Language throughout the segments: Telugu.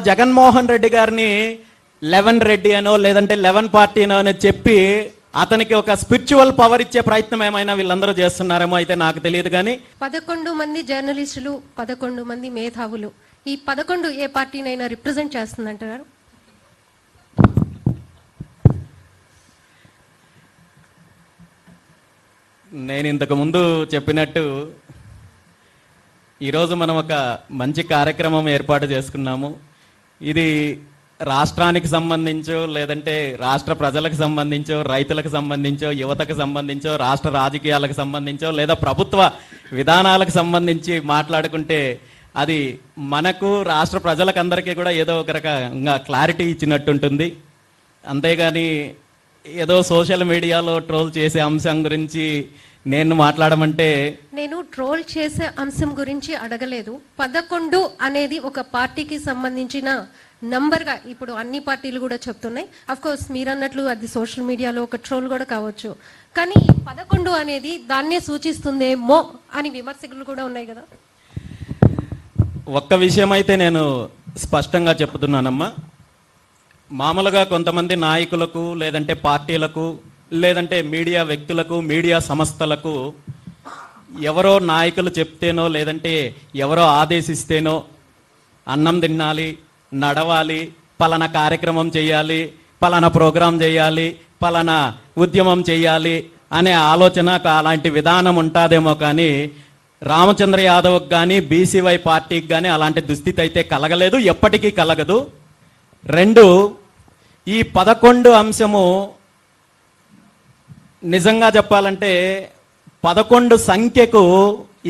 జగన్మోహన్ రెడ్డి గారిని 11 రెడ్డి అనో లేదంటే 11 పార్టీ అనో అని చెప్పి అతనికి ఒక స్పిరిచువల్ పవర్ ఇచ్చే ప్రయత్నం ఏమైనా వీళ్ళందరూ చేస్తున్నారేమో అయితే నాకు తెలియదు. కానీ 11 మంది జర్నలిస్టులు, 11 మంది మేధావులు, ఈ 11 ఏ పార్టీనైనా రిప్రజెంట్ చేస్తుందంటారు? నేను ఇంతకు ముందు చెప్పినట్టు ఈరోజు మనం ఒక మంచి కార్యక్రమం ఏర్పాటు చేసుకున్నాము. ఇది రాష్ట్రానికి సంబంధించో లేదంటే రాష్ట్ర ప్రజలకు సంబంధించో రైతులకు సంబంధించో యువతకు సంబంధించో రాష్ట్ర రాజకీయాలకు సంబంధించో లేదా ప్రభుత్వ విధానాలకు సంబంధించి మాట్లాడుకుంటే అది మనకు రాష్ట్ర ప్రజలకు అందరికీ కూడా ఏదో ఒక రకంగా క్లారిటీ ఇచ్చినట్టుంటుంది. అంతేగాని ఏదో సోషల్ మీడియాలో ట్రోల్ చేసే అంశం గురించి నేను మాట్లాడమంటే, నేను ట్రోల్ చేసే అంశం గురించి అడగలేదు. 11 అనేది ఒక పార్టీకి సంబంధించిన నంబర్గా ఇప్పుడు అన్ని పార్టీలు కూడా చెప్తున్నాయి. అఫ్ కోర్స్ మీరు అన్నట్లు అది సోషల్ మీడియాలో ఒక ట్రోల్ కూడా కావచ్చు, కానీ 11 అనేది దాన్నే సూచిస్తుందేమో అని విమర్శకులు కూడా ఉన్నాయి కదా. ఒక్క విషయం అయితే నేను స్పష్టంగా చెప్తున్నానమ్మా. మామూలుగా కొంతమంది నాయకులకు లేదంటే పార్టీలకు లేదంటే మీడియా వ్యక్తులకు మీడియా సంస్థలకు ఎవరో నాయకులు చెప్తేనో లేదంటే ఎవరో ఆదేశిస్తేనో అన్నం తినాలి, నడవాలి, పలానా కార్యక్రమం చేయాలి, పలానా ప్రోగ్రాం చేయాలి, పలానా ఉద్యమం చేయాలి అనే ఆలోచన అలాంటి విధానం ఉంటుందేమో. కానీ రామచంద్ర యాదవ్కి కానీ బీసీవై పార్టీకి కానీ అలాంటి దుస్థితి అయితే కలగలేదు, ఎప్పటికీ కలగదు. 2, ఈ 11 అంశము నిజంగా చెప్పాలంటే 11 సంఖ్యకు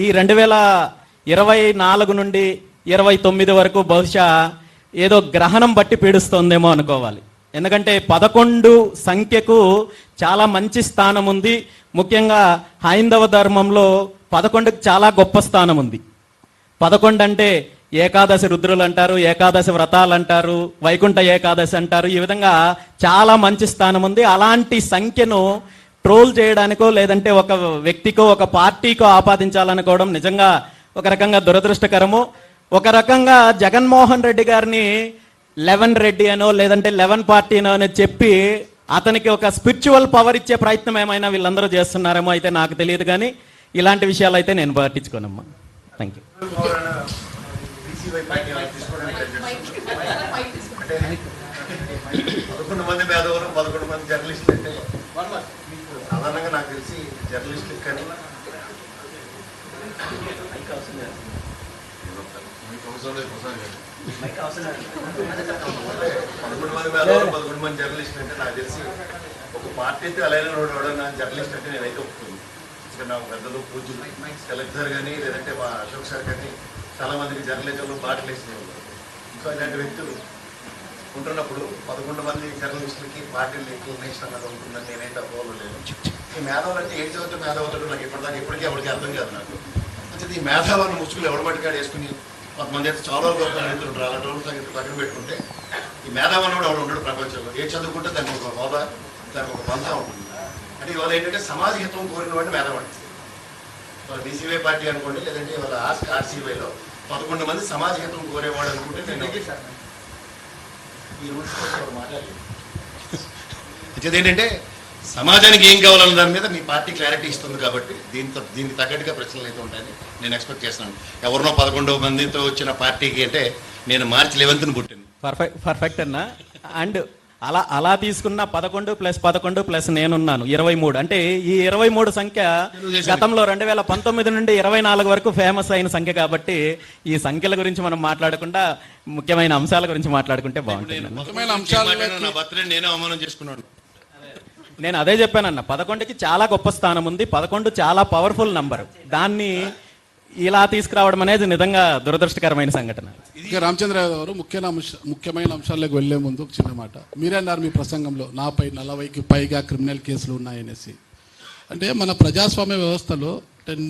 ఈ 2024 నుండి 29 వరకు బహుశా ఏదో గ్రహణం బట్టి పీడిస్తోందేమో అనుకోవాలి. ఎందుకంటే 11 సంఖ్యకు చాలా మంచి స్థానం ఉంది. ముఖ్యంగా హైందవ ధర్మంలో 11కి చాలా గొప్ప స్థానం ఉంది. 11 అంటే ఏకాదశి రుద్రులు అంటారు, ఏకాదశి వ్రతాలు అంటారు, వైకుంఠ ఏకాదశి అంటారు. ఈ విధంగా చాలా మంచి స్థానం ఉంది. అలాంటి సంఖ్యను ట్రోల్ చేయడానికో లేదంటే ఒక వ్యక్తికో ఒక పార్టీకో ఆపాదించాలనుకోవడం నిజంగా ఒక రకంగా దురదృష్టకరము. ఒక రకంగా జగన్మోహన్ రెడ్డి గారిని 11 రెడ్డి అనో లేదంటే 11 పార్టీ అనో అని చెప్పి అతనికి ఒక స్పిరిచువల్ పవర్ ఇచ్చే ప్రయత్నం ఏమైనా వీళ్ళందరూ చేస్తున్నారేమో అయితే నాకు తెలియదు. కానీ ఇలాంటి విషయాలు అయితే నేను పట్టించుకోనమ్మా. Thank you. సాధారణంగా నాకు తెలిసి జర్నలిస్టులకు కానీ 11 మంది జర్నలిస్టులు అంటే నాకు తెలిసి ఒక పార్టీ అయితే అలాగే ఎవడన్నా జర్నలిస్ట్ అంటే నేనైతే ఒప్పుకుంది. ఇక్కడ నాకు పెద్దలు పూజలు సెలెక్ట్ సార్ కానీ లేదంటే మా అశోక్ సార్ కానీ చాలా మందికి జర్నలిజంలో బాటలు వేసినాయి. సో ఇలాంటి వ్యక్తులు ఉంటున్నప్పుడు 11 మంది జర్నలిస్టులకి పార్టీలు ఎక్స్ప్లెనేషన్ అన్నది ఉంటుందని నేనైతే అపోలో లేదు. ఈ మేధావులు అంటే ఏం చదివితే మేధావుతాడు నాకు ఇప్పటిదాకా ఇప్పటికీ ఎవరికి అర్థం కాదు నాకు. అంటే ఈ మేధావులను ముసుగులు ఎవడ మట్టికాడు వేసుకుని కొంతమంది అయితే చాలా గొప్ప ఉంటారు. అలాంటి రోజుల సంగతి పక్కన పెట్టుకుంటే ఈ మేధావులను కూడా ఎవడు ఉండడు ప్రపంచంలో. ఏ చదువుకుంటే దానికి ఒక హోదా, దానికి ఒక పంతా ఉంటుంది. అంటే ఇవాళ ఏంటంటే సమాజ హితం కోరిన వాడిని మేధావాడు. వాళ్ళ బీసీవై పార్టీ అనుకోండి లేదంటే వాళ్ళ ఆర్సీవైలో 11 మంది సమాజ హితం కోరేవాడు అనుకుంటే నేను ఈ రూల్స్ మాట్లాడలేదు. ఏంటంటే సమాజానికి ఏం కావాలన్న దాని మీద మీ పార్టీ క్లారిటీ ఇస్తుంది కాబట్టి దీనికి తగ్గట్టుగా ప్రశ్నలు అయితే ఉంటాయని నేను ఎక్స్పెక్ట్ చేస్తున్నాను. ఎవరినో 11 మందితో వచ్చిన పార్టీకి అంటే నేను March 11th పుట్టింది. పర్ఫెక్ట్ అన్న. అండ్ అలా తీసుకున్న 11 + 11 + నేనున్నాను 23. అంటే ఈ 23 సంఖ్య గతంలో 2019 నుండి 24 వరకు ఫేమస్ అయిన సంఖ్య కాబట్టి ఈ సంఖ్యల గురించి మనం మాట్లాడకుండా ముఖ్యమైన అంశాల గురించి మాట్లాడుకుంటే బాగుంటుంది. నేనే అవమానం చేసుకున్నాను. నేను అదే చెప్పానన్న, 11కి చాలా గొప్ప స్థానం ఉంది. 11 చాలా పవర్ఫుల్ నంబర్. దాన్ని ఇలా తీసుకురావడం అనేది నిజంగా దురదృష్టకరమైన సంఘటన. రామచంద్ర గారు ముఖ్యమైన అంశాలకు వెళ్లే ముందు ఒక చిన్న మాట. మీరే అన్నారు మీ ప్రసంగంలో నాపై 40కి పైగా క్రిమినల్ కేసులు ఉన్నాయనేసి. అంటే మన ప్రజాస్వామ్య వ్యవస్థలో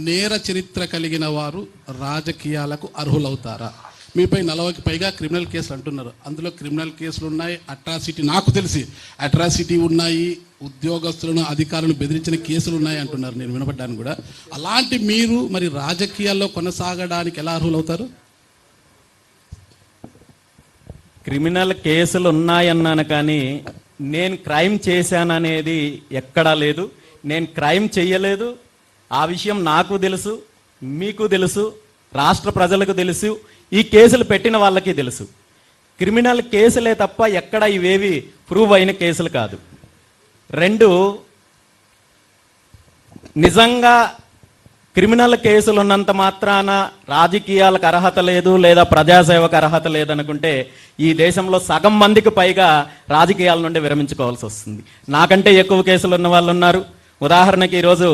నేర చరిత్ర కలిగిన వారు రాజకీయాలకు అర్హులవుతారా? మీపై 40కి పైగా క్రిమినల్ కేసులు అంటున్నారు. అందులో క్రిమినల్ కేసులు ఉన్నాయి, అట్రాసిటీ, నాకు తెలిసి అట్రాసిటీ ఉన్నాయి, ఉద్యోగస్తులను అధికారులను బెదిరించిన కేసులు ఉన్నాయి అంటున్నారు. నేను వినపడ్డాను కూడా. అలాంటి మీరు మరి రాజకీయాల్లో కొనసాగడానికి ఎలా అర్హులవుతారు? క్రిమినల్ కేసులు ఉన్నాయన్నాను కానీ నేను క్రైమ్ చేశాననేది ఎక్కడా లేదు. నేను క్రైమ్ చెయ్యలేదు. ఆ విషయం నాకు తెలుసు, మీకు తెలుసు, రాష్ట్ర ప్రజలకు తెలుసు, ఈ కేసులు పెట్టిన వాళ్ళకి తెలుసు. క్రిమినల్ కేసులే తప్ప ఎక్కడ ఇవేవి ప్రూవ్ అయిన కేసులు కాదు. 2, నిజంగా క్రిమినల్ కేసులు ఉన్నంత మాత్రాన రాజకీయాలకు అర్హత లేదు లేదా ప్రజాసేవకు అర్హత లేదనుకుంటే ఈ దేశంలో సగం మందికి పైగా రాజకీయాల నుండి విరమించుకోవాల్సి వస్తుంది. నాకంటే ఎక్కువ కేసులు ఉన్న వాళ్ళు ఉన్నారు. ఉదాహరణకి ఈరోజు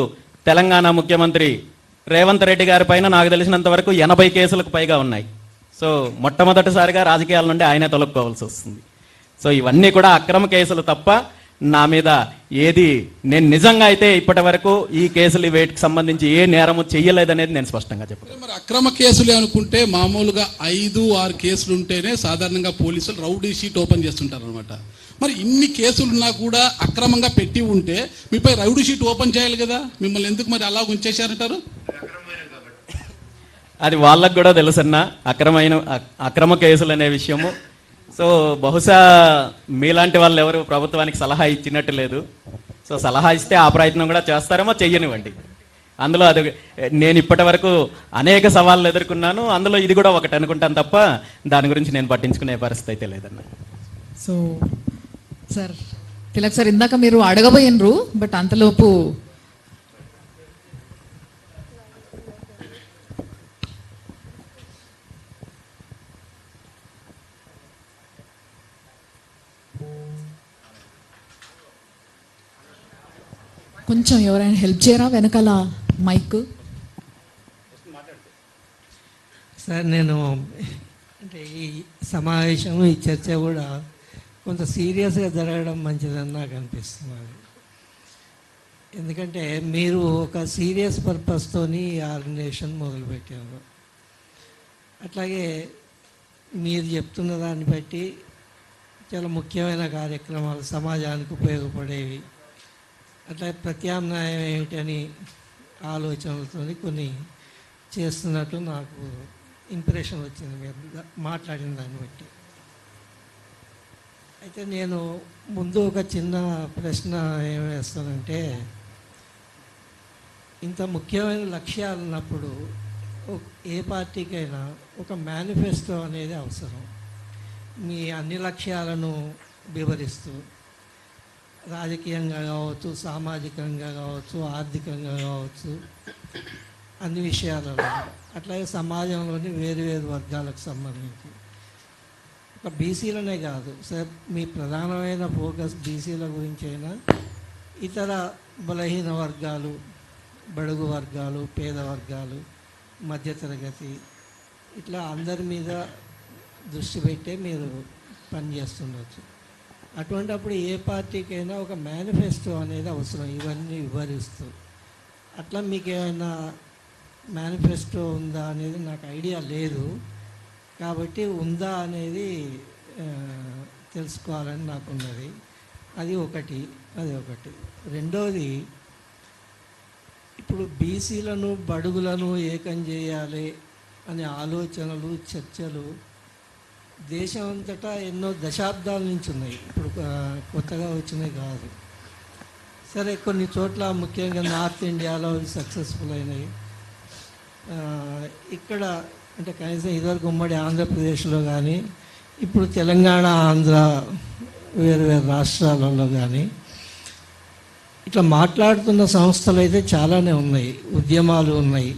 తెలంగాణ ముఖ్యమంత్రి రేవంత్ రెడ్డి గారి పైన నాకు తెలిసినంత వరకు 80 కేసులకు పైగా ఉన్నాయి. సో మొట్టమొదటిసారిగా రాజకీయాల నుండి ఆయనే తొలక్కోవాల్సి వస్తుంది. సో ఇవన్నీ కూడా అక్రమ కేసులు తప్ప నా మీద ఏది నేను నిజంగా అయితే ఇప్పటి వరకు ఈ కేసులు వేటికి సంబంధించి ఏ నేరము చెయ్యలేదనేది నేను స్పష్టంగా చెప్పాను. మరి అక్రమ కేసులే అనుకుంటే మామూలుగా 5-6 కేసులు ఉంటేనే సాధారణంగా పోలీసులు రౌడీ షీట్ ఓపెన్ చేస్తుంటారు అనమాట. మరి ఇన్ని కేసులు ఉన్నా కూడా అక్రమంగా పెట్టి ఉంటే మీపై రౌడీ షీట్ ఓపెన్ చేయాలి కదా, మిమ్మల్ని ఎందుకు మరి అలా ఉంచేశారంటారు? అది వాళ్ళకు కూడా తెలుసన్నా అక్రమ కేసులు అనే విషయము. సో బహుశా మీలాంటి వాళ్ళు ఎవరు ప్రభుత్వానికి సలహా ఇచ్చినట్టు లేదు. సో సలహా ఇస్తే ఆ ప్రయత్నం కూడా చేస్తారేమో, చెయ్యనివ్వండి. అందులో అది నేను ఇప్పటి వరకు అనేక సవాళ్ళు ఎదుర్కొన్నాను, అందులో ఇది కూడా ఒకటి అనుకుంటాను తప్ప దాని గురించి నేను పట్టించుకునే పరిస్థితి అయితే లేదన్న. సో సార్ తిలక్ సార్, ఇందాక మీరు అడగబోయినరు, బట్ అంతలోపు కొంచెం ఎవరైనా హెల్ప్ చేయరా వెనకాల మైక్. సార్ నేను అంటే ఈ సమావేశం ఈ చర్చ కూడా కొంత సీరియస్గా జరగడం మంచిదని నాకు అనిపిస్తున్నది. ఎందుకంటే మీరు ఒక సీరియస్ పర్పస్తోని ఈ ఆర్గనైజేషన్ మొదలుపెట్టారు. అట్లాగే మీరు చెప్తున్న దాన్ని బట్టి చాలా ముఖ్యమైన కార్యక్రమాలు సమాజానికి ఉపయోగపడేవి, అట్లా ప్రత్యామ్నాయం ఏమిటని ఆలోచనలతో కొన్ని చేస్తున్నట్టు నాకు ఇంప్రెషన్ వచ్చింది మీరు మాట్లాడిన దాన్ని బట్టి. అయితే నేను ముందు ఒక చిన్న ప్రశ్న ఏం వేస్తానంటే, ఇంత ముఖ్యమైన లక్ష్యాలు ఉన్నప్పుడు ఏ పార్టీకైనా ఒక మేనిఫెస్టో అనేది అవసరం. మీ అన్ని లక్ష్యాలను వివరిస్తూ రాజకీయంగా కావచ్చు, సామాజికంగా కావచ్చు, ఆర్థికంగా కావచ్చు, అన్ని విషయాలలో, అట్లాగే సమాజంలోని వేరు వేరు వర్గాలకు సంబంధించి, ఒక బీసీలనే కాదు సార్, మీ ప్రధానమైన ఫోకస్ బీసీల గురించి అయినా ఇతర బలహీన వర్గాలు, బడుగు వర్గాలు, పేద వర్గాలు, మధ్యతరగతి, ఇట్లా అందరి మీద దృష్టి పెట్టే మీరు పనిచేస్తుండొచ్చు. అటువంటిప్పుడు ఏ పార్టీకైనా ఒక మేనిఫెస్టో అనేది అవసరం, ఇవన్నీ వివరిస్తూ. అట్లా మీకు ఏమైనా మేనిఫెస్టో ఉందా అనేది నాకు ఐడియా లేదు, కాబట్టి ఉందా అనేది తెలుసుకోవాలని నాకున్నది. అది ఒకటి. రెండోది, ఇప్పుడు బీసీలను బడుగులను ఏకం చేయాలి అనే ఆలోచనలు, చర్చలు దేశం అంతటా ఎన్నో దశాబ్దాల నుంచి ఉన్నాయి, ఇప్పుడు కొత్తగా వచ్చినాయి కాదు. సరే, కొన్ని చోట్ల ముఖ్యంగా నార్త్ ఇండియాలో సక్సెస్ఫుల్ అయినాయి. ఇక్కడ అంటే కనీసం ఇదివరకు ఉమ్మడి ఆంధ్రప్రదేశ్లో కానీ, ఇప్పుడు తెలంగాణ, ఆంధ్ర వేరు వేరు రాష్ట్రాలలో కానీ ఇట్లా మాట్లాడుతున్న సంస్థలు అయితే చాలానే ఉన్నాయి, ఉద్యమాలు ఉన్నాయి.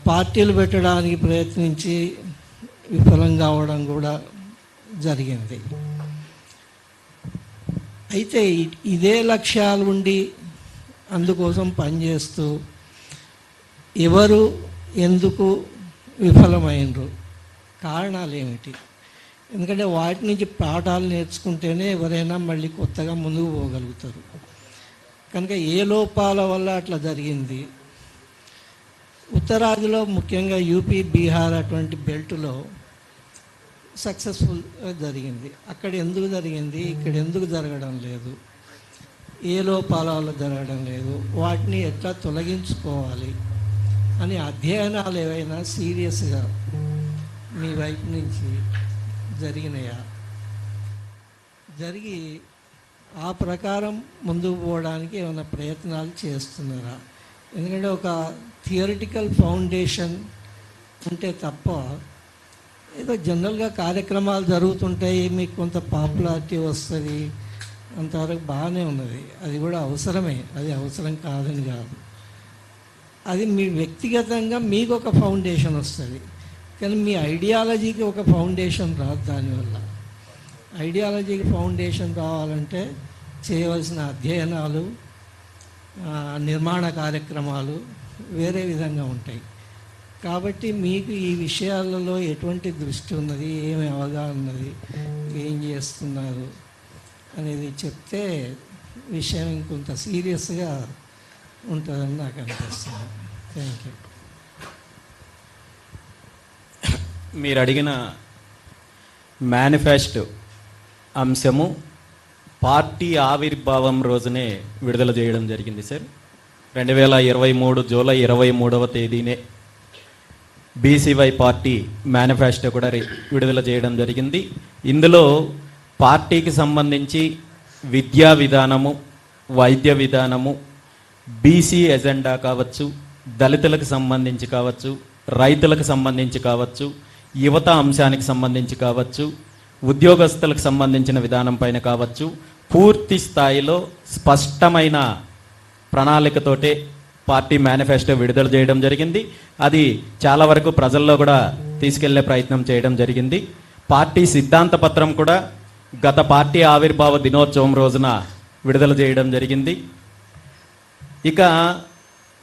పార్టీలు పెట్టడానికి ప్రయత్నించి విఫలం కావడం కూడా జరిగింది. అయితే ఇదే లక్ష్యాలు ఉండి అందుకోసం పనిచేస్తూ ఎవరు ఎందుకు విఫలమైనరు, కారణాలు ఏమిటి? ఎందుకంటే వాటి నుంచి పాఠాలు నేర్చుకుంటేనే ఎవరైనా మళ్ళీ కొత్తగా ముందుకు పోగలుగుతారు. కనుక ఏ లోపాల వల్ల అట్లా జరిగింది? ఉత్తరాదిలో ముఖ్యంగా యూపీ, బీహార్ అటువంటి బెల్ట్లో సక్సెస్ఫుల్గా జరిగింది. అక్కడ ఎందుకు జరిగింది, ఇక్కడ ఎందుకు జరగడం లేదు? ఏ లోపాల వల్ల జరగడం లేదు? వాటిని ఎట్లా తొలగించుకోవాలి అని అధ్యయనాలు ఏవైనా సీరియస్గా మీ వైపు నుంచి జరిగినాయా, జరిగి ఆ ప్రకారం ముందుకు పోవడానికి ఏమైనా ప్రయత్నాలు చేస్తున్నారా? ఎందుకంటే ఒక థియరిటికల్ ఫౌండేషన్ ఉంటే తప్ప ఏదో జనరల్గా కార్యక్రమాలు జరుగుతుంటాయి, మీకు కొంత పాపులారిటీ వస్తుంది, అంతవరకు బాగానే ఉన్నది. అది కూడా అవసరమే, అది అవసరం కాదని కాదు. అది మీ వ్యక్తిగతంగా మీకు ఒక ఫౌండేషన్ వస్తుంది, కానీ మీ ఐడియాలజీకి ఒక ఫౌండేషన్ రాదు. దానివల్ల ఐడియాలజీకి ఫౌండేషన్ రావాలంటే చేయవలసిన అధ్యయనాలు, నిర్మాణ కార్యక్రమాలు వేరే విధంగా ఉంటాయి. కాబట్టి మీకు ఈ విషయాలలో ఎటువంటి దృష్టి ఉన్నది, ఏమి అవగాహన ఉన్నది, ఏం చేస్తున్నారు అనేది చెప్తే విషయం ఇంకొంత సీరియస్గా ఉంటుందని నాకు అనిపిస్తుంది. Thank you. మీరు అడిగిన మేనిఫెస్టో అంశము పార్టీ ఆవిర్భావం రోజునే విడుదల చేయడం జరిగింది సార్. 2023 జూలై 23వ తేదీనే బీసీవై పార్టీ మేనిఫెస్టో కూడా విడుదల చేయడం జరిగింది. ఇందులో పార్టీకి సంబంధించి విద్యా విధానము, వైద్య విధానము, బీసీ ఎజెండా కావచ్చు, దళితులకు సంబంధించి కావచ్చు, రైతులకు సంబంధించి కావచ్చు, యువత అంశానికి సంబంధించి కావచ్చు, ఉద్యోగస్తులకు సంబంధించిన విధానం పైన కావచ్చు, పూర్తి స్థాయిలో స్పష్టమైన ప్రణాళికతోటే పార్టీ మేనిఫెస్టో విడుదల చేయడం జరిగింది. అది చాలా వరకు ప్రజల్లో కూడా తీసుకెళ్లే ప్రయత్నం చేయడం జరిగింది. పార్టీ సిద్ధాంత పత్రం కూడా గత పార్టీ ఆవిర్భావ దినోత్సవం రోజున విడుదల చేయడం జరిగింది. ఇక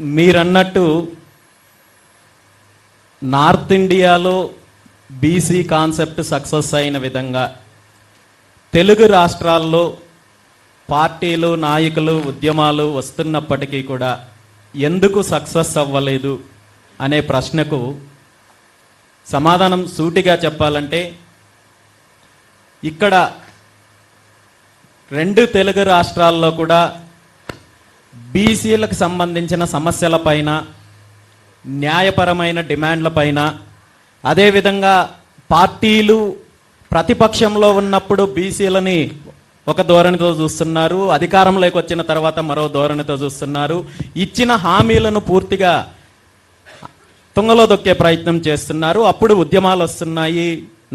మీరన్నట్టు నార్త్ ఇండియాలో బీసీ కాన్సెప్ట్ సక్సెస్ అయిన విధంగా తెలుగు రాష్ట్రాల్లో పార్టీలు, నాయకులు, ఉద్యమాలు వస్తున్నప్పటికీ కూడా ఎందుకు సక్సెస్ అవ్వలేదు అనే ప్రశ్నకు సమాధానం సూటిగా చెప్పాలంటే, ఇక్కడ 2 తెలుగు రాష్ట్రాల్లో కూడా బీసీలకు సంబంధించిన సమస్యలపైన, న్యాయపరమైన డిమాండ్లపైన, అదేవిధంగా పార్టీలు ప్రతిపక్షంలో ఉన్నప్పుడు బీసీలని ఒక ధోరణితో చూస్తున్నారు, అధికారంలోకి వచ్చిన తర్వాత మరో ధోరణితో చూస్తున్నారు, ఇచ్చిన హామీలను పూర్తిగా తుంగలో దొక్కే ప్రయత్నం చేస్తున్నారు. అప్పుడు ఉద్యమాలు వస్తున్నాయి,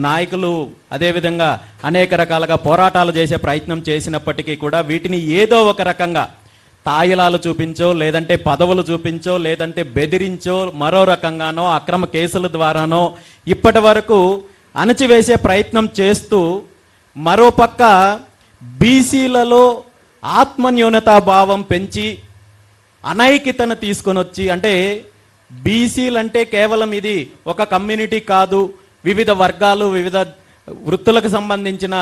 నాయకులు అదేవిధంగా అనేక రకాలుగా పోరాటాలు చేసే ప్రయత్నం చేసినప్పటికీ కూడా వీటిని ఏదో ఒక రకంగా తాయిలాలు చూపించో, లేదంటే పదవులు చూపించో, లేదంటే బెదిరించో, మరో రకంగానో అక్రమ కేసుల ద్వారానో ఇప్పటి వరకు అణచివేసే ప్రయత్నం చేస్తూ, మరోపక్క బీసీలలో ఆత్మన్యూనతా భావం పెంచి అనైక్యతను తీసుకొని వచ్చి, అంటే బీసీలంటే కేవలం ఇది ఒక కమ్యూనిటీ కాదు, వివిధ వర్గాలు, వివిధ వృత్తులకు సంబంధించిన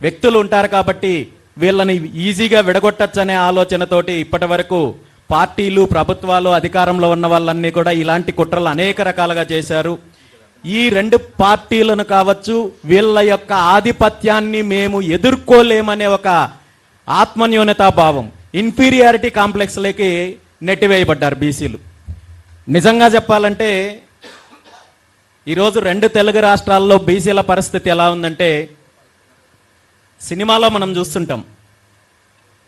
వ్యక్తులు ఉంటారు కాబట్టి వీళ్ళని ఈజీగా విడగొట్టచ్చనే ఆలోచనతోటి ఇప్పటి వరకు పార్టీలు, ప్రభుత్వాలు, అధికారంలో ఉన్న వాళ్ళన్నీ కూడా ఇలాంటి కుట్రలు అనేక రకాలుగా చేశారు. ఈ 2 పార్టీలను కావచ్చు, వీళ్ళ యొక్క ఆధిపత్యాన్ని మేము ఎదుర్కోలేమనే ఒక ఆత్మన్యూనతా భావం, ఇన్ఫీరియారిటీ కాంప్లెక్స్లోకి నెట్టివేయబడ్డారు బీసీలు. నిజంగా చెప్పాలంటే ఈరోజు 2 తెలుగు రాష్ట్రాల్లో బీసీల పరిస్థితి ఎలా ఉందంటే, సినిమాలో మనం చూస్తుంటాం,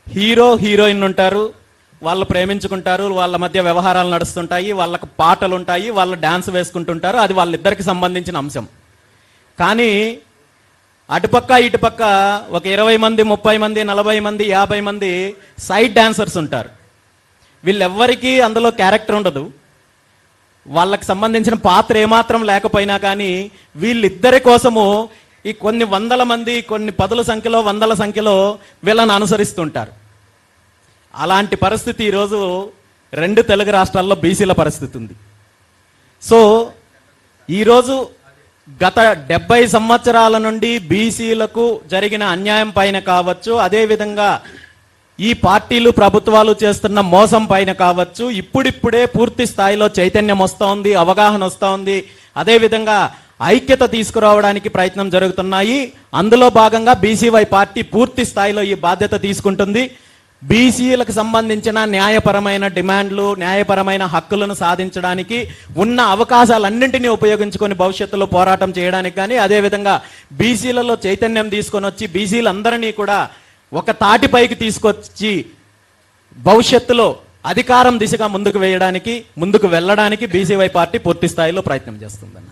హీరో హీరోయిన్ ఉంటారు, వాళ్ళు ప్రేమించుకుంటారు, వాళ్ళ మధ్య వ్యవహారాలు నడుస్తుంటాయి, వాళ్ళకు పాటలు ఉంటాయి, వాళ్ళు డ్యాన్స్ వేసుకుంటుంటారు, అది వాళ్ళిద్దరికి సంబంధించిన అంశం. కానీ అటుపక్క ఇటుపక్క ఒక 20 మంది, 30 మంది, 40 మంది, 50 మంది సైడ్ డాన్సర్స్ ఉంటారు. వీళ్ళెవ్వరికీ అందులో క్యారెక్టర్ ఉండదు, వాళ్ళకి సంబంధించిన పాత్ర ఏమాత్రం లేకపోయినా కానీ వీళ్ళిద్దరి కోసము ఈ కొన్ని వందల మంది, కొన్ని పదుల సంఖ్యలో, వందల సంఖ్యలో వీళ్ళని అనుసరిస్తుంటారు. అలాంటి పరిస్థితి ఈరోజు 2 తెలుగు రాష్ట్రాల్లో బీసీల పరిస్థితి ఉంది. సో ఈరోజు గత 70 సంవత్సరాల నుండి బీసీలకు జరిగిన అన్యాయం పైన కావచ్చు, అదేవిధంగా ఈ పార్టీలు, ప్రభుత్వాలు చేస్తున్న మోసం పైన కావచ్చు, ఇప్పుడిప్పుడే పూర్తి స్థాయిలో చైతన్యం వస్తోంది, అవగాహన వస్తోంది, అదేవిధంగా ఐక్యత తీసుకురావడానికి ప్రయత్నం జరుగుతున్నాయి. అందులో భాగంగా బీసీవై పార్టీ పూర్తి స్థాయిలో ఈ బాధ్యత తీసుకుంటుంది. బీసీలకు సంబంధించిన న్యాయపరమైన డిమాండ్లు, న్యాయపరమైన హక్కులను సాధించడానికి ఉన్న అవకాశాలన్నింటినీ ఉపయోగించుకొని భవిష్యత్తులో పోరాటం చేయడానికి కానీ, అదేవిధంగా బీసీలలో చైతన్యం తీసుకొని వచ్చి బీసీలందరినీ కూడా ఒక తాటిపైకి తీసుకొచ్చి భవిష్యత్తులో అధికారం దిశగా ముందుకు వెళ్ళడానికి బీసీవై పార్టీ పూర్తి స్థాయిలో ప్రయత్నం చేస్తుందన్న.